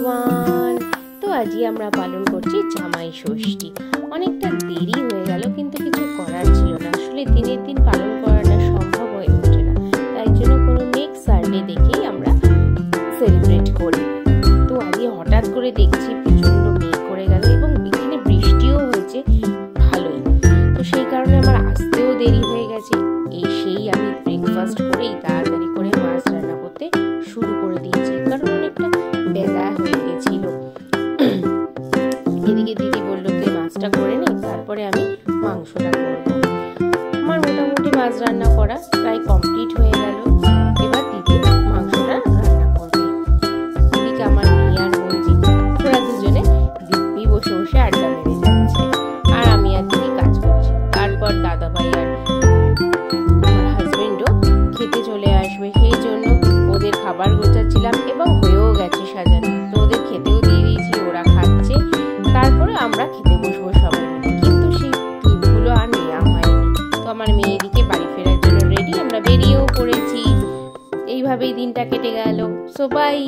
Everyone. তো আজই আমরা পালন করছি জামাই ষষ্ঠী। অনেকটা দেরি হয়ে গেল, কিন্তু কিছু করার ছিল না। আসলে দিনের দিন পালন করাটা সম্ভব হয়ে ওঠে না, তাই জন্য কোনো নেক্সট সানডে দেখেই আমরা সেলিব্রেট করি। তো আজকে হঠাৎ করে দেখছি প্রচণ্ড মেঘ করে গেল এবং এখানে বৃষ্টিও হয়েছে ভালোই। তো সেই কারণে আমার আসতেও দেরি হয়ে গেছে। সেই আমি ব্রেকফাস্ট করেই তাড়াতাড়ি করে মাছ রান্না করতে শুরু করে দিয়েছি, কারণ অনেকটা বেলা হয়ে গেছিল। এদিকে দিদি বললো যে মাছটা করে নে, তারপরে আমি মাংসটা করবো। আমার মোটামুটি মাছ রান্না করা প্রায় কমপ্লিট হয়ে গেল। এবার দিদি মাংসটা রান্না করবে। এদিকে আমার মেয়ে আর বলছি ওরা দুজনে দিব্যি বসে বসে আড্ডা মেরে যাচ্ছে, আর আমি আর দিদি কাজ করছি। তারপর দাদা ভাই আর আমার হাজবেন্ডও খেতে চলে আসবে, সেই জন্য ওদের খাবার গোছাচ্ছিলাম এবং হয়েও গেছে সাজানো। তো ওদের খেতেও দিয়ে দিয়েছি, ওরা খাচ্ছে। তারপরে আমরা খেতে বসবো সবাই মিলে, কিন্তু সেই ক্লিপগুলো আর নেওয়া হয়নি। তো আমার মেয়ে এদিকে বাড়ি ফেরার জন্য রেডি, আমরা বেরিয়েও পড়েছি। এইভাবেই দিনটা কেটে গেল। So by.